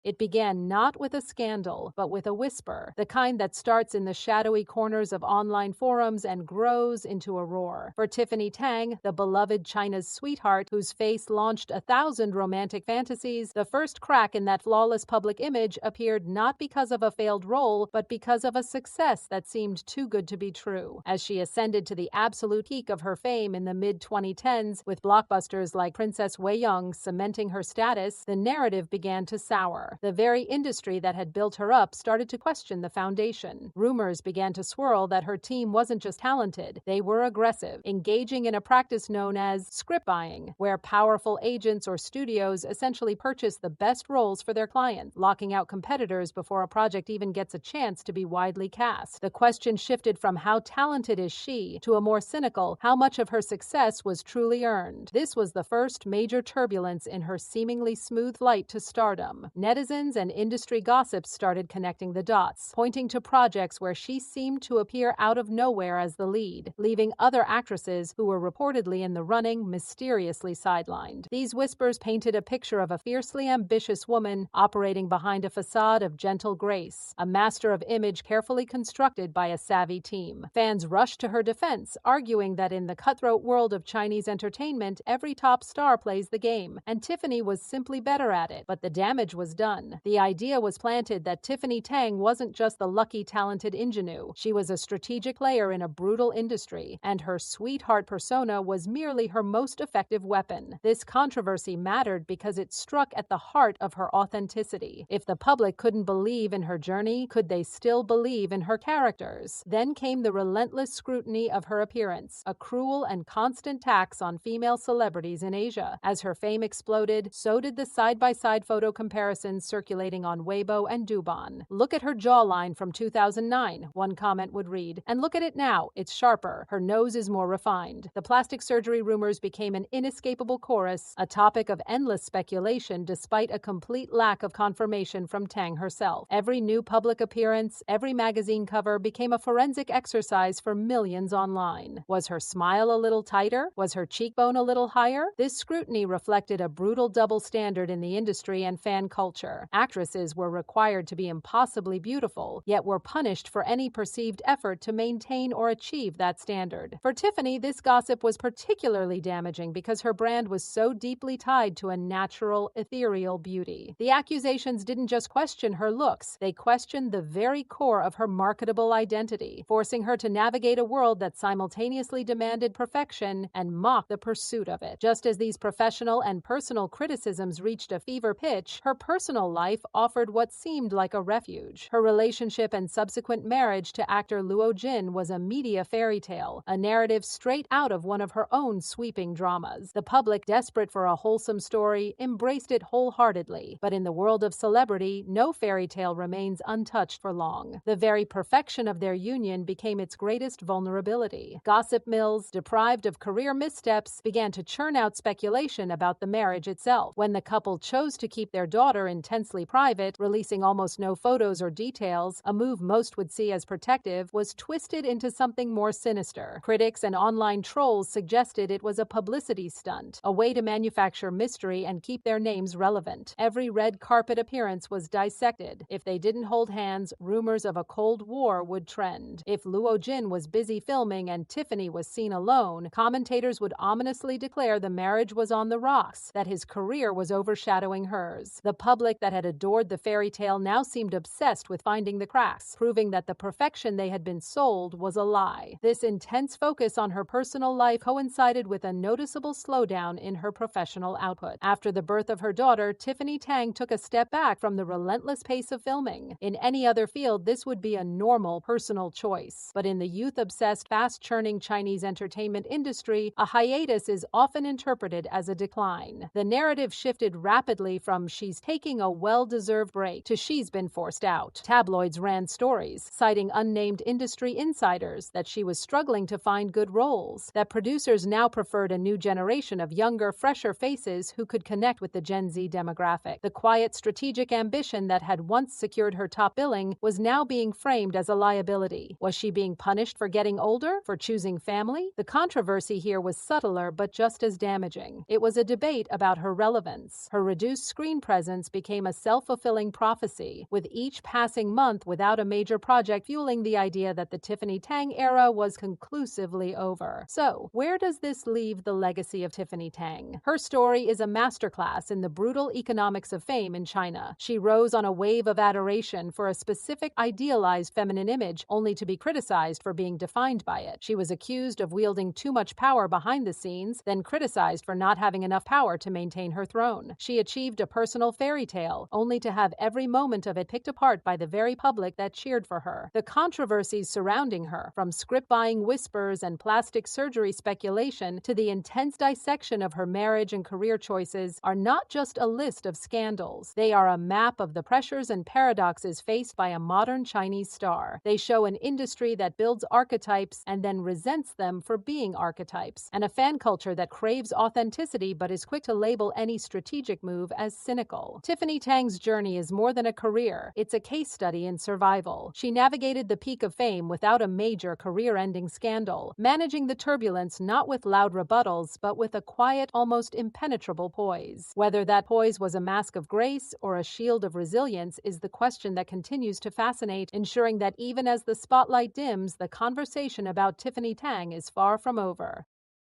It began not with a scandal, but with a whisper, the kind that starts in the shadowy corners of online forums and grows into a roar. For Tiffany Tang, the beloved China's sweetheart whose face launched 1,000 romantic fantasies, the first crack in that flawless public image appeared not because of a failed role, but because of a success that seemed too good to be true. As she ascended to the absolute peak of her fame in the mid-2010s, with blockbusters like Princess Wei Young cementing her status, the narrative began to sour. The very industry that had built her up started to question the foundation. Rumors began to swirl that her team wasn't just talented, they were aggressive, engaging in a practice known as script buying, where powerful agents or studios essentially purchase the best roles for their clients, locking out competitors before a project even gets a chance to be widely cast. The question shifted from how talented is she to a more cynical, how much of her success was truly earned. This was the first major turbulence in her seemingly smooth flight to stardom. Netizens and industry gossips started connecting the dots, pointing to projects where she seemed to appear out of nowhere as the lead, leaving other actresses who were reportedly in the running mysteriously sidelined. These whispers painted a picture of a fiercely ambitious woman operating behind a facade of gentle grace, a master of image carefully constructed by a savvy team. Fans rushed to her defense, arguing that in the cutthroat world of Chinese entertainment, every top star plays the game, and Tiffany was simply better at it. But the damage was done. The idea was planted that Tiffany Tang wasn't just the lucky, talented ingenue. She was a strategic player in a brutal industry, and her sweetheart persona was merely her most effective weapon. This controversy mattered because it struck at the heart of her authenticity. If the public couldn't believe in her journey, could they still believe in her characters? Then came the relentless scrutiny of her appearance, a cruel and constant tax on female celebrities in Asia. As her fame exploded, so did the side-by-side photo comparisons circulating on Weibo and Douban. "Look at her jawline from 2009, one comment would read, and look at it now, it's sharper. Her nose is more refined." The plastic surgery rumors became an inescapable chorus, a topic of endless speculation despite a complete lack of confirmation from Tang herself. Every new public appearance, every magazine cover became a forensic exercise for millions online. Was her smile a little tighter? Was her cheekbone a little higher? This scrutiny reflected a brutal double standard in the industry and fan culture. Actresses were required to be impossibly beautiful, yet were punished for any perceived effort to maintain or achieve that standard. For Tiffany, this gossip was particularly damaging because her brand was so deeply tied to a natural, ethereal beauty. The accusations didn't just question her looks, they questioned the very core of her marketable identity, forcing her to navigate a world that simultaneously demanded perfection and mocked the pursuit of it. Just as these professional and personal criticisms reached a fever pitch, her personal life offered what seemed like a refuge. Her relationship and subsequent marriage to actor Luo Jin was a media fairy tale, a narrative straight out of one of her own sweeping dramas. The public, desperate for a wholesome story, embraced it wholeheartedly. But in the world of celebrity, no fairy tale remains untouched for long. The very perfection of their union became its greatest vulnerability. Gossip mills, deprived of career missteps, began to churn out speculation about the marriage itself. When the couple chose to keep their daughter intensely private, releasing almost no photos or details, a move most would see as protective, was twisted into something more sinister. Critics and online trolls suggested it was a publicity stunt, a way to manufacture mystery and keep their names relevant. Every red carpet appearance was dissected. If they didn't hold hands, rumors of a Cold War would trend. If Luo Jin was busy filming and Tiffany was seen alone, commentators would ominously declare the marriage was on the rocks, that his career was overshadowing hers. The public that had adored the fairy tale now seemed obsessed with finding the cracks, proving that the perfection they had been sold was a lie. This intense focus on her personal life coincided with a noticeable slowdown in her professional output. After the birth of her daughter, Tiffany Tang took a step back from the relentless pace of filming. In any other field, this would be a normal personal choice. But in the youth-obsessed, fast-churning Chinese entertainment industry, a hiatus is often interpreted as a decline. The narrative shifted rapidly from "she's taking a well-deserved break" to "she's been forced out." Tabloids ran stories, citing unnamed industry insiders, that she was struggling to find good roles, that producers now preferred a new generation of younger, fresher faces who could connect with the Gen Z demographic. The quiet, strategic ambition that had once secured her top billing was now being framed as a liability. Was she being punished for getting older, for choosing family? The controversy here was subtler but just as damaging. It was a debate about her relevance. Her reduced screen presence became became a self-fulfilling prophecy, with each passing month without a major project fueling the idea that the Tiffany Tang era was conclusively over. So, where does this leave the legacy of Tiffany Tang? Her story is a masterclass in the brutal economics of fame in China. She rose on a wave of adoration for a specific idealized feminine image, only to be criticized for being defined by it. She was accused of wielding too much power behind the scenes, then criticized for not having enough power to maintain her throne. She achieved a personal fairy tale, only to have every moment of it picked apart by the very public that cheered for her. The controversies surrounding her, from script-buying whispers and plastic surgery speculation to the intense dissection of her marriage and career choices, are not just a list of scandals. They are a map of the pressures and paradoxes faced by a modern Chinese star. They show an industry that builds archetypes and then resents them for being archetypes, and a fan culture that craves authenticity but is quick to label any strategic move as cynical. Tiffany Tang's journey is more than a career. It's a case study in survival. She navigated the peak of fame without a major career-ending scandal, managing the turbulence not with loud rebuttals but with a quiet, almost impenetrable poise. Whether that poise was a mask of grace or a shield of resilience is the question that continues to fascinate, ensuring that even as the spotlight dims, the conversation about Tiffany Tang is far from over.